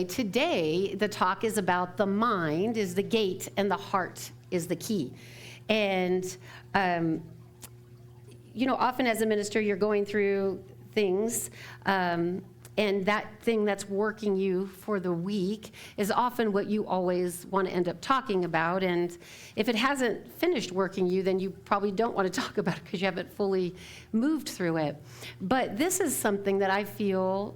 anyway, today the talk is about the mind is the gate and the heart is the key. And, often as a minister, you're going through things, and that thing that's working you for the week is often what you always want to end up talking about. And if it hasn't finished working you, then you probably don't want to talk about it because you haven't fully moved through it. But this is something that I feel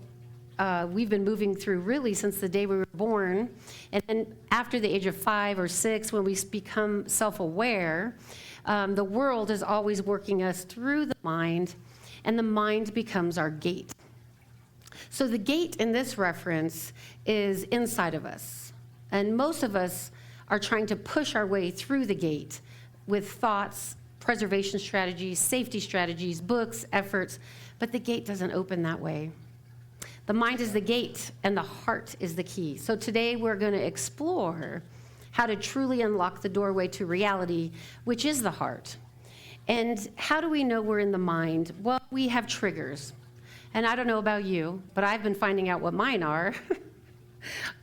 we've been moving through really since the day we were born. And then after the age of 5 or 6, when we become self-aware, the world is always working us through the mind, and the mind becomes our gate. So the gate in this reference is inside of us. And most of us are trying to push our way through the gate with thoughts, preservation strategies, safety strategies, books, efforts, but the gate doesn't open that way. The mind is the gate and the heart is the key. So today we're going to explore how to truly unlock the doorway to reality, which is the heart. And how do we know we're in the mind? Well, we have triggers. And I don't know about you, but I've been finding out what mine are.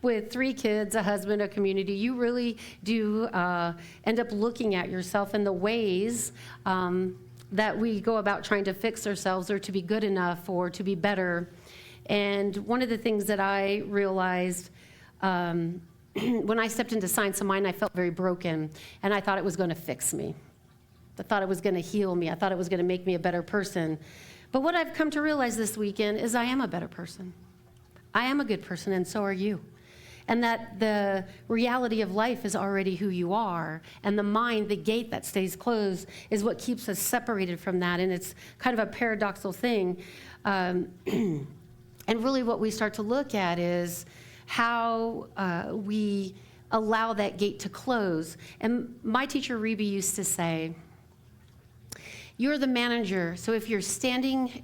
With 3 kids, a husband, a community, you really do end up looking at yourself in the ways that we go about trying to fix ourselves or to be good enough or to be better. And one of the things that I realized when I stepped into Science of Mind, I felt very broken, and I thought it was going to fix me. I thought it was going to heal me. I thought it was going to make me a better person. But what I've come to realize this weekend is I am a better person. I am a good person, and so are you. And that the reality of life is already who you are. And the mind, the gate that stays closed, is what keeps us separated from that. And it's kind of a paradoxical thing. And really what we start to look at is how we allow that gate to close. And my teacher, Reba, used to say, you're the manager. So if you're standing,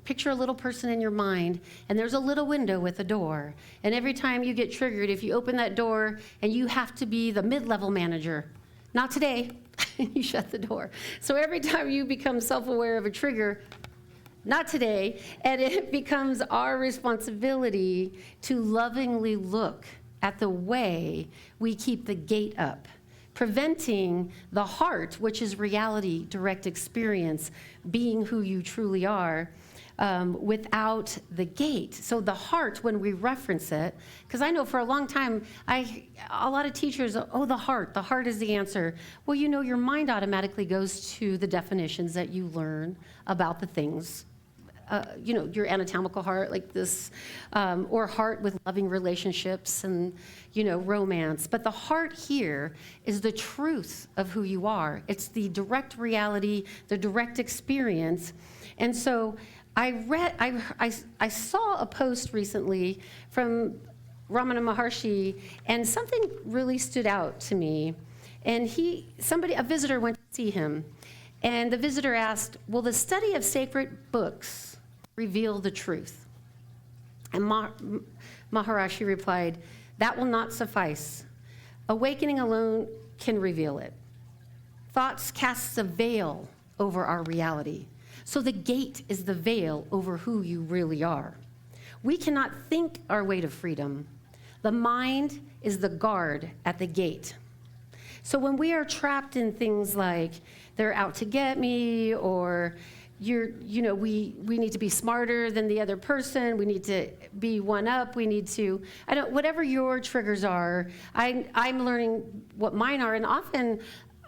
picture a little person in your mind, and there's a little window with a door. And every time you get triggered, if you open that door, and you have to be the mid-level manager, not today, you shut the door. So every time you become self-aware of a trigger, not today, and it becomes our responsibility to lovingly look at the way we keep the gate up, preventing the heart, which is reality, direct experience, being who you truly are, without the gate. So the heart, when we reference it, because I know for a long time, a lot of teachers, the heart is the answer. Well, your mind automatically goes to the definitions that you learn about the things. Your anatomical heart like this, or heart with loving relationships and, romance. But the heart here is the truth of who you are. It's the direct reality, the direct experience. And so I saw a post recently from Ramana Maharshi, and something really stood out to me. And a visitor went to see him. And the visitor asked, will the study of sacred books reveal the truth? And Maharishi replied, that will not suffice. Awakening alone can reveal it. Thoughts casts a veil over our reality. So the gate is the veil over who you really are. We cannot think our way to freedom. The mind is the guard at the gate. So when we are trapped in things like they're out to get me, or we need to be smarter than the other person, we need to be one up, we need to, whatever your triggers are, I'm learning what mine are, and often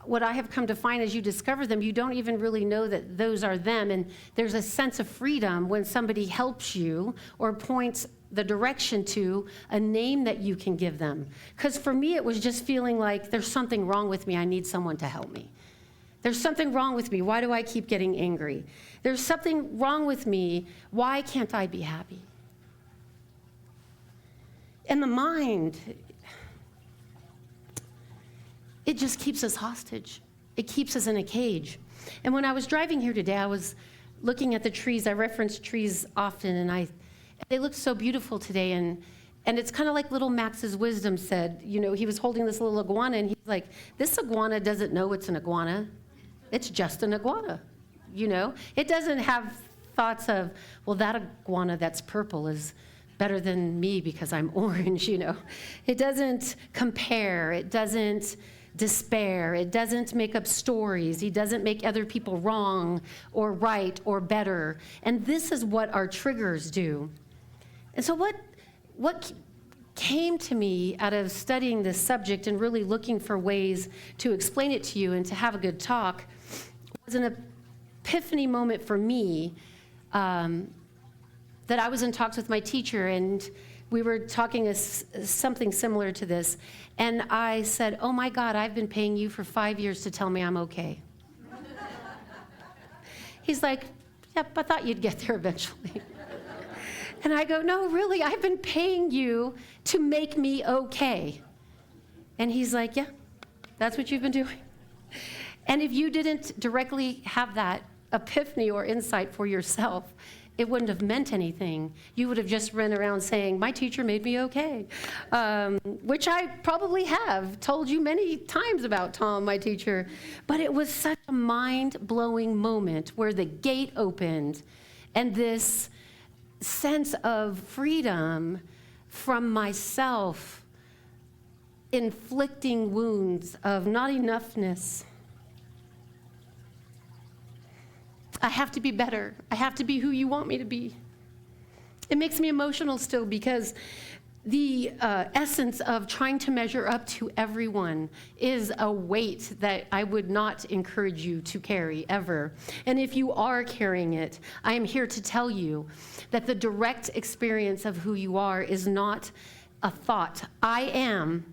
what I have come to find as you discover them, you don't even really know that those are them, and there's a sense of freedom when somebody helps you or points the direction to a name that you can give them. Because for me, it was just feeling like there's something wrong with me, I need someone to help me. There's something wrong with me. Why do I keep getting angry? There's something wrong with me. Why can't I be happy? And the mind, it just keeps us hostage. It keeps us in a cage. And when I was driving here today, I was looking at the trees. I reference trees often, and they looked so beautiful today. And it's kind of like little Max's wisdom said, he was holding this little iguana, and he's like, this iguana doesn't know it's an iguana. It's just an iguana, It doesn't have thoughts of, well, that iguana that's purple is better than me because I'm orange, It doesn't compare. It doesn't despair. It doesn't make up stories. He doesn't make other people wrong or right or better. And this is what our triggers do. And so what came to me out of studying this subject and really looking for ways to explain it to you and to have a good talk was an epiphany moment for me, that I was in talks with my teacher, and we were talking something similar to this, and I said, oh my God, I've been paying you for 5 years to tell me I'm okay. He's like, yep, I thought you'd get there eventually. And I go, no, really, I've been paying you to make me okay. And he's like, yeah, that's what you've been doing. And if you didn't directly have that epiphany or insight for yourself, it wouldn't have meant anything. You would have just run around saying, my teacher made me okay, which I probably have told you many times about Tom, my teacher. But it was such a mind-blowing moment where the gate opened and this sense of freedom from myself inflicting wounds of not enoughness. I have to be better. I have to be who you want me to be. It makes me emotional still because the essence of trying to measure up to everyone is a weight that I would not encourage you to carry ever. And if you are carrying it, I am here to tell you that the direct experience of who you are is not a thought. I am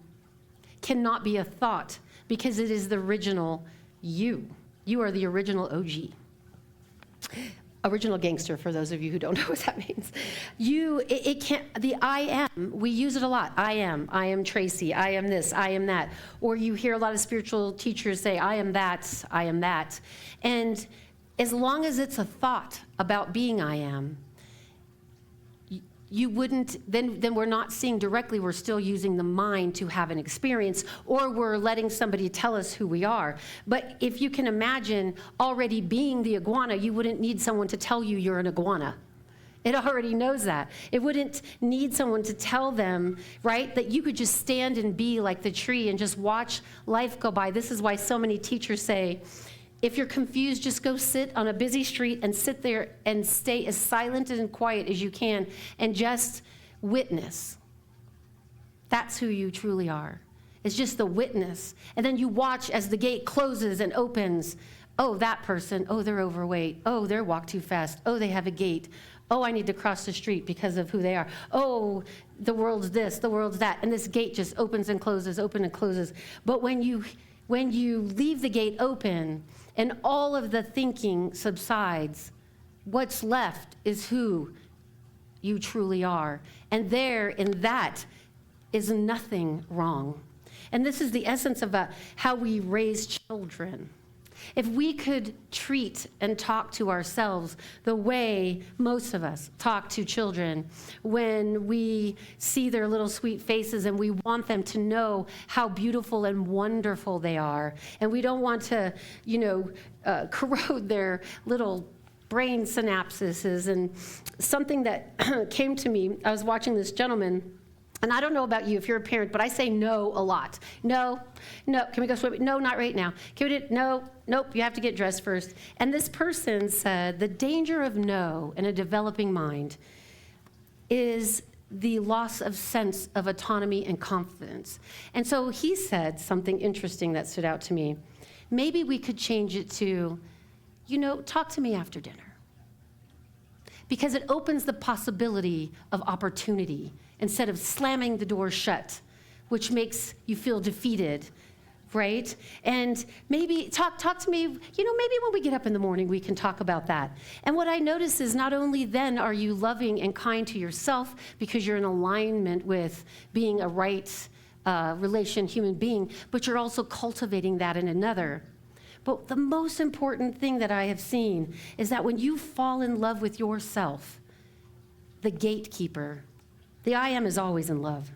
cannot be a thought because it is the original you. You are the original OG. Original gangster, for those of you who don't know what that means. It can't, the I am, we use it a lot. I am Tracey, I am this, I am that. Or you hear a lot of spiritual teachers say, I am that, I am that. And as long as it's a thought about being I am, you wouldn't, then we're not seeing directly, we're still using the mind to have an experience, or we're letting somebody tell us who we are. But if you can imagine already being the iguana, you wouldn't need someone to tell you you're an iguana. It already knows that. It wouldn't need someone to tell them, right, that you could just stand and be like the tree and just watch life go by. This is why so many teachers say, if you're confused, just go sit on a busy street and sit there and stay as silent and quiet as you can and just witness. That's who you truly are. It's just the witness. And then you watch as the gate closes and opens. Oh, that person. Oh, they're overweight. Oh, they walk too fast. Oh, they have a gait. Oh, I need to cross the street because of who they are. Oh, the world's this, the world's that. And this gate just opens and closes, open and closes. But when you leave the gate open and all of the thinking subsides, what's left is who you truly are. And there, in that, is nothing wrong. And this is the essence of how we raise children. If we could treat and talk to ourselves the way most of us talk to children when we see their little sweet faces and we want them to know how beautiful and wonderful they are, and we don't want to, corrode their little brain synapses. And something that came to me, I was watching this gentleman. And I don't know about you if you're a parent, but I say no a lot. No, can we go swimming? No, not right now. Can we do, nope, you have to get dressed first. And this person said, the danger of no in a developing mind is the loss of sense of autonomy and confidence. And so he said something interesting that stood out to me. Maybe we could change it to, talk to me after dinner. Because it opens the possibility of opportunity instead of slamming the door shut, which makes you feel defeated, right? And maybe talk to me, maybe when we get up in the morning, we can talk about that. And what I notice is not only then are you loving and kind to yourself because you're in alignment with being a right human being, but you're also cultivating that in another. But the most important thing that I have seen is that when you fall in love with yourself, the gatekeeper, the I am is always in love,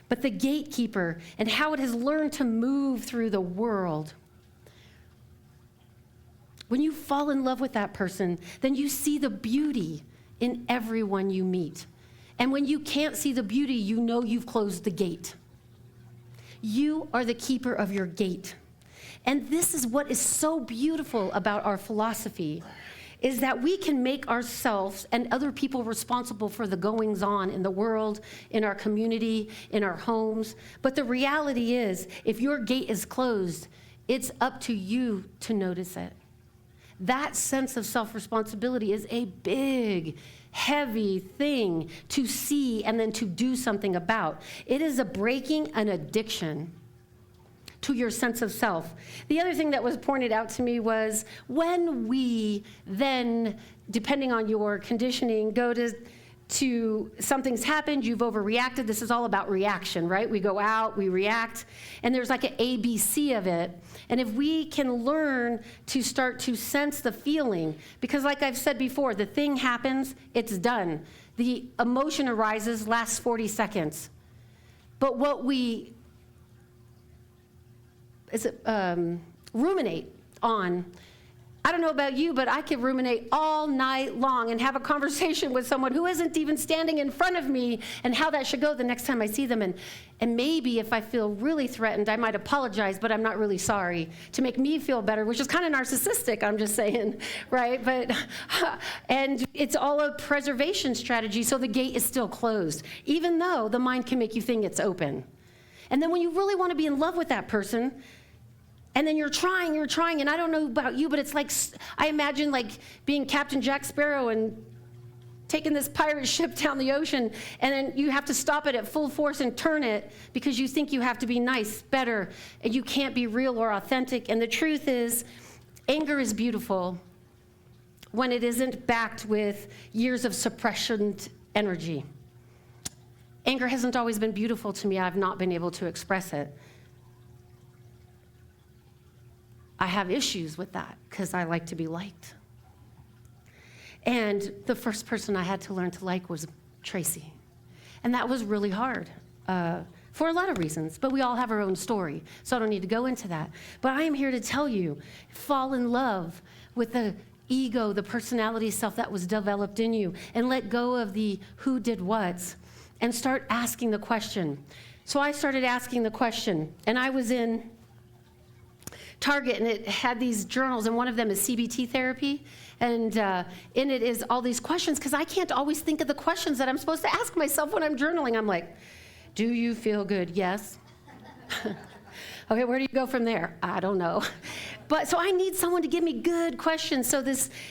but the gatekeeper and how it has learned to move through the world, when you fall in love with that person, then you see the beauty in everyone you meet. And when you can't see the beauty, you know you've closed the gate. You are the keeper of your gate. And this is what is so beautiful about our philosophy, is that we can make ourselves and other people responsible for the goings on in the world, in our community, in our homes. But the reality is, if your gate is closed, it's up to you to notice it. That sense of self-responsibility is a big, heavy thing to see and then to do something about. It is a breaking an addiction to your sense of self. The other thing that was pointed out to me was when we then, depending on your conditioning, go to something's happened, you've overreacted. This is all about reaction, right? We go out, we react, and there's like an ABC of it. And if we can learn to start to sense the feeling, because like I've said before, the thing happens, it's done. The emotion arises, lasts 40 seconds. But what we ruminate on, I don't know about you, but I could ruminate all night long and have a conversation with someone who isn't even standing in front of me and how that should go the next time I see them. And maybe if I feel really threatened, I might apologize, but I'm not really sorry, to make me feel better, which is kind of narcissistic, I'm just saying, right? And it's all a preservation strategy, so the gate is still closed, even though the mind can make you think it's open. And then when you really want to be in love with that person, and then you're trying, and I don't know about you, but it's like, I imagine like being Captain Jack Sparrow and taking this pirate ship down the ocean, and then you have to stop it at full force and turn it because you think you have to be nice, better, and you can't be real or authentic. And the truth is, anger is beautiful when it isn't backed with years of suppression energy. Anger hasn't always been beautiful to me. I've not been able to express it. I have issues with that because I like to be liked. And the first person I had to learn to like was Tracey. And that was really hard for a lot of reasons, but we all have our own story, so I don't need to go into that. But I am here to tell you, fall in love with the ego, the personality self that was developed in you, and let go of the who did what, and start asking the question. So I started asking the question, and I was in Target, and it had these journals, and one of them is CBT therapy, and in it is all these questions, because I can't always think of the questions that I'm supposed to ask myself when I'm journaling. I'm like, do you feel good? Yes. Okay, where do you go from there? I don't know. But so I need someone to give me good questions. So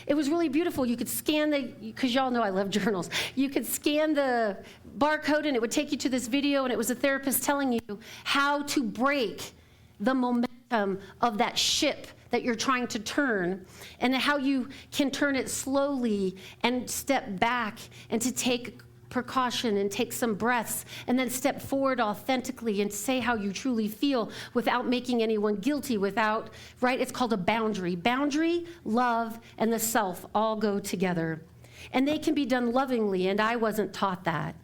it was really beautiful. You could scan because y'all know I love journals. You could scan the barcode, and it would take you to this video, and it was a therapist telling you how to break the momentum of that ship that you're trying to turn, and how you can turn it slowly and step back and to take precaution and take some breaths and then step forward authentically and say how you truly feel without making anyone guilty, right? It's called a boundary. Boundary, love, and the self all go together. And they can be done lovingly, and I wasn't taught that.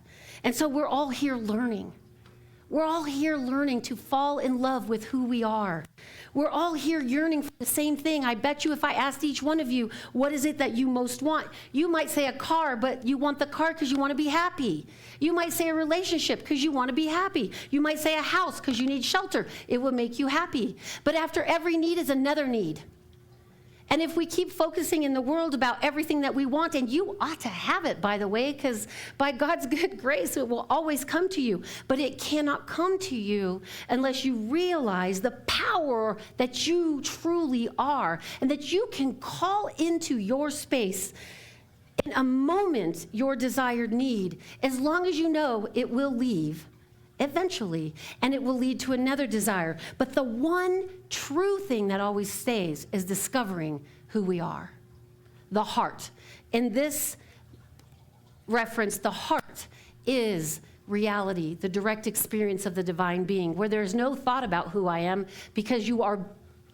And so we're all here learning. We're all here learning to fall in love with who we are. We're all here yearning for the same thing. I bet you if I asked each one of you, what is it that you most want? You might say a car, but you want the car because you want to be happy. You might say a relationship because you want to be happy. You might say a house because you need shelter. It will make you happy. But after every need is another need. And if we keep focusing in the world about everything that we want, and you ought to have it, by the way, because by God's good grace, it will always come to you. But it cannot come to you unless you realize the power that you truly are, and that you can call into your space in a moment your desired need, as long as you know it will leave eventually, and it will lead to another desire. But the one true thing that always stays is discovering who we are, the heart. In this reference, the heart is reality, the direct experience of the divine being, where there's no thought about who I am, because you are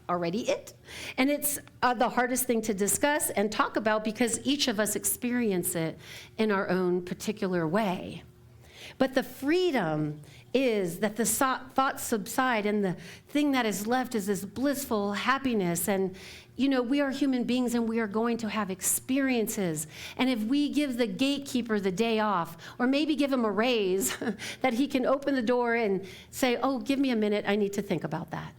already it. And it's the hardest thing to discuss and talk about, because each of us experience it in our own particular way. But the freedom is that the thoughts subside, and the thing that is left is this blissful happiness. And, we are human beings, and we are going to have experiences. And if we give the gatekeeper the day off, or maybe give him a raise, that he can open the door and say, oh, give me a minute, I need to think about that.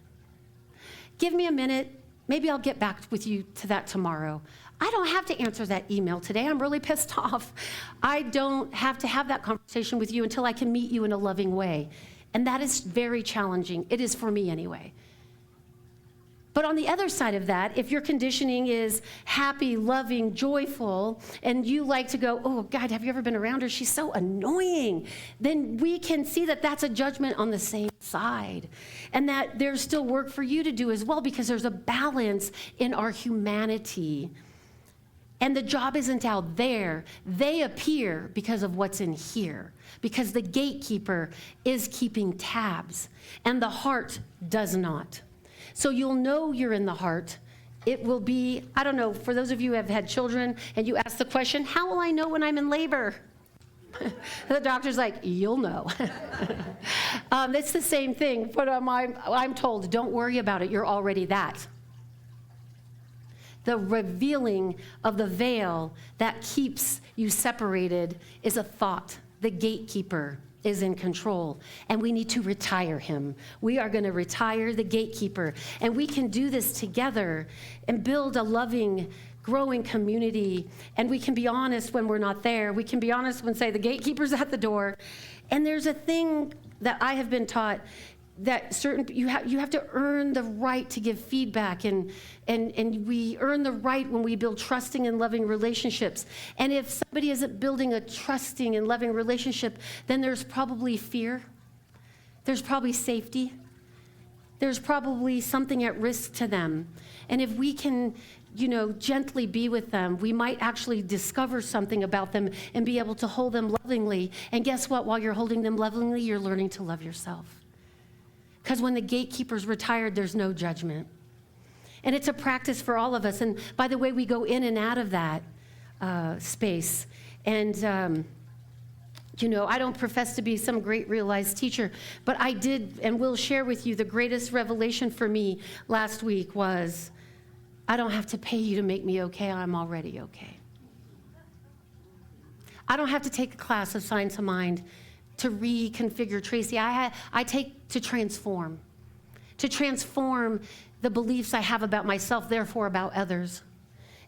Give me a minute, maybe I'll get back with you to that tomorrow. I don't have to answer that email today. I'm really pissed off. I don't have to have that conversation with you until I can meet you in a loving way. And that is very challenging. It is for me anyway. But on the other side of that, if your conditioning is happy, loving, joyful, and you like to go, oh, God, have you ever been around her? She's so annoying. Then we can see that that's a judgment on the same side. And that there's still work for you to do as well, because there's a balance in our humanity. And the job isn't out there. They appear because of what's in here, because the gatekeeper is keeping tabs, and the heart does not. So you'll know you're in the heart. It will be, I don't know, for those of you who have had children and you ask the question, how will I know when I'm in labor? The doctor's like, you'll know. It's the same thing, but I'm told, don't worry about it, you're already that. The revealing of the veil that keeps you separated is a thought. The gatekeeper is in control, and we need to retire him. We are going to retire the gatekeeper, and we can do this together and build a loving, growing community. And we can be honest when we're not there. We can be honest when, say, the gatekeeper's at the door. And there's a thing that I have been taught, that you have to earn the right to give feedback, and we earn the right when we build trusting and loving relationships. And if somebody isn't building a trusting and loving relationship, then there's probably fear. There's probably safety. There's probably something at risk to them. And if we can, gently be with them, we might actually discover something about them and be able to hold them lovingly. And guess what? While you're holding them lovingly, you're learning to love yourself. Because when the gatekeeper's retired, there's no judgment. And it's a practice for all of us. And by the way, we go in and out of that space. And, I don't profess to be some great realized teacher, but I did and will share with you the greatest revelation for me last week was, I don't have to pay you to make me okay. I'm already okay. I don't have to take a class of Science of Mind to reconfigure Tracey. I take to transform the beliefs I have about myself, therefore about others.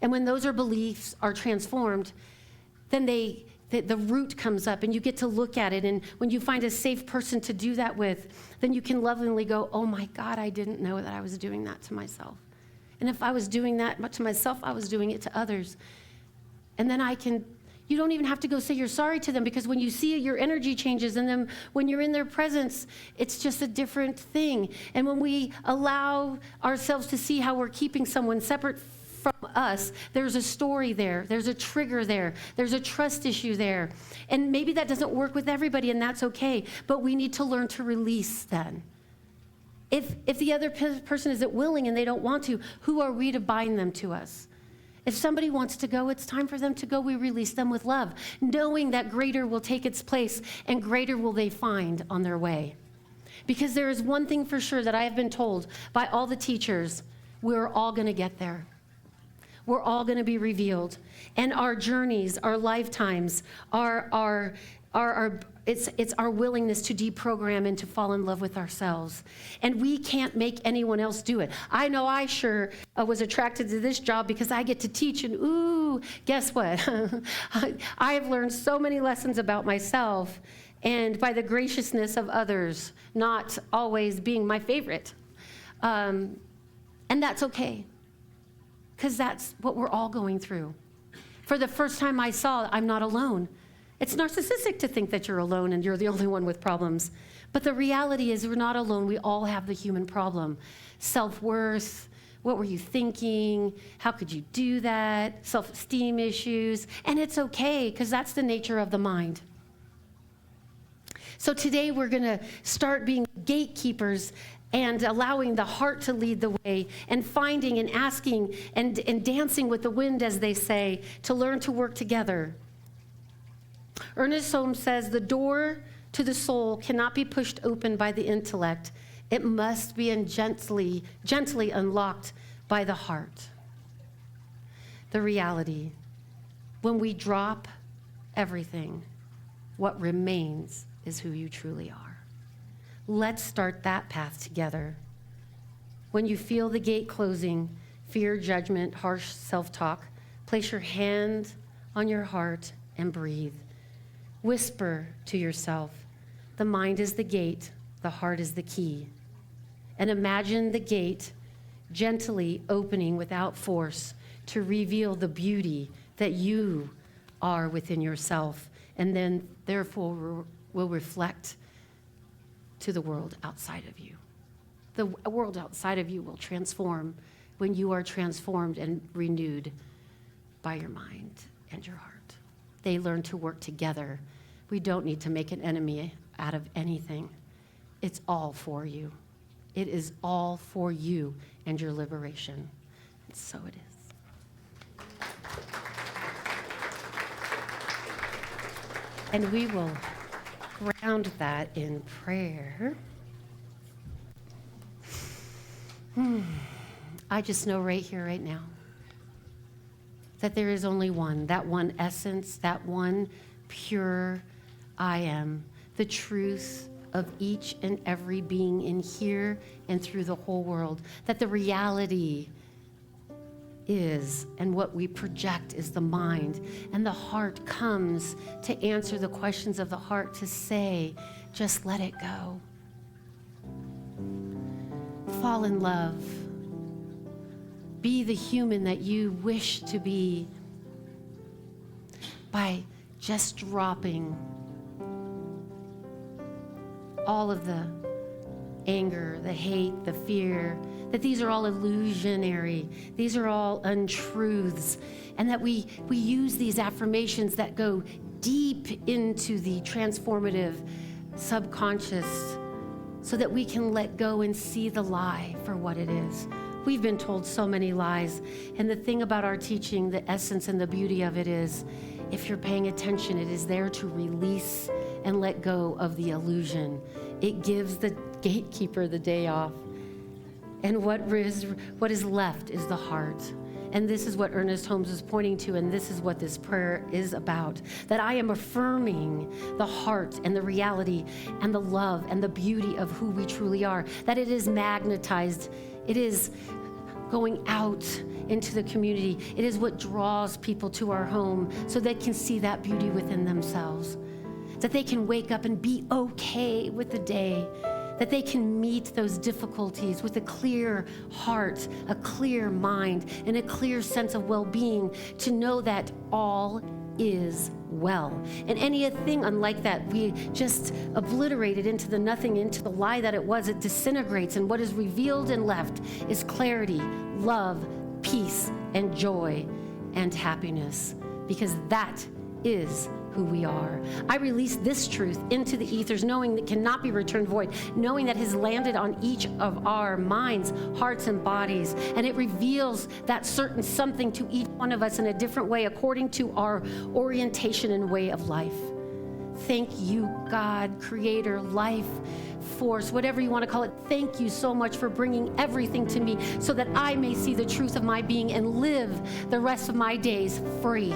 And when those beliefs are transformed, then the root comes up, and you get to look at it. And when you find a safe person to do that with, then you can lovingly go, oh my God, I didn't know that I was doing that to myself. And if I was doing that to myself, I was doing it to others. And then you don't even have to go say you're sorry to them, because when you see it, your energy changes, and then when you're in their presence, it's just a different thing. And when we allow ourselves to see how we're keeping someone separate from us, there's a story there, there's a trigger there, there's a trust issue there. And maybe that doesn't work with everybody, and that's okay, but we need to learn to release then. If the other person isn't willing and they don't want to, who are we to bind them to us? If somebody wants to go, it's time for them to go. We release them with love, knowing that greater will take its place and greater will they find on their way. Because there is one thing for sure that I have been told by all the teachers, we're all going to get there. We're all going to be revealed. And our journeys, our lifetimes, it's our willingness to deprogram and to fall in love with ourselves. And we can't make anyone else do it. I know I sure was attracted to this job because I get to teach, and ooh, guess what? I have learned so many lessons about myself, and by the graciousness of others, not always being my favorite. And that's okay, because that's what we're all going through. For the first time I saw I'm not alone. It's narcissistic to think that you're alone and you're the only one with problems. But the reality is we're not alone. We all have the human problem. Self-worth, what were you thinking? How could you do that? Self-esteem issues. And it's okay, because that's the nature of the mind. So today we're going to start being gatekeepers and allowing the heart to lead the way, and finding and asking and dancing with the wind, as they say, to learn to work together. Ernest Holmes says, the door to the soul cannot be pushed open by the intellect. It must be gently unlocked by the heart. The reality, when we drop everything, what remains is who you truly are. Let's start that path together. When you feel the gate closing, fear, judgment, harsh self-talk, place your hand on your heart and breathe. Whisper to yourself, the mind is the gate, the heart is the key. And imagine the gate gently opening without force to reveal the beauty that you are within yourself, and then therefore will reflect to the world outside of you. The world outside of you will transform when you are transformed and renewed by your mind and your heart. They learn to work together. We don't need to make an enemy out of anything. It's all for you. It is all for you and your liberation. And so it is. And we will ground that in prayer. I just know right here, right now, that there is only one, that one essence, that one pure I am, the truth of each and every being in here and through the whole world, that the reality is, and what we project is the mind, and the heart comes to answer the questions of the heart, to say, just let it go. Fall in love. Be the human that you wish to be by just dropping all of the anger, the hate, the fear, that these are all illusionary, these are all untruths, and that we use these affirmations that go deep into the transformative subconscious so that we can let go and see the lie for what it is. We've been told so many lies, and the thing about our teaching, the essence and the beauty of it is, if you're paying attention, it is there to release and let go of the illusion. It gives the gatekeeper the day off. And what is left is the heart. And this is what Ernest Holmes is pointing to, and this is what this prayer is about. That I am affirming the heart and the reality and the love and the beauty of who we truly are. That it is magnetized. It is going out into the community. It is what draws people to our home so they can see that beauty within themselves. That they can wake up and be okay with the day. That they can meet those difficulties with a clear heart, a clear mind, and a clear sense of well-being, to know that all is well. And anything unlike that, we just obliterate it into the nothing, into the lie that it was. It disintegrates, and what is revealed and left is clarity, love, peace, and joy, and happiness, because that is who we are. I release this truth into the ethers, knowing that it cannot be returned void, knowing that it has landed on each of our minds, hearts, and bodies, and it reveals that certain something to each one of us in a different way according to our orientation and way of life. Thank you, God, Creator, life, force, whatever you want to call it. Thank you so much for bringing everything to me so that I may see the truth of my being and live the rest of my days free.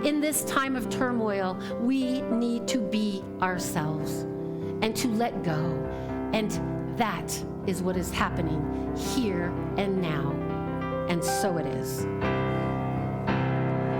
In this time of turmoil, we need to be ourselves and to let go. And that is what is happening here and now. And so it is.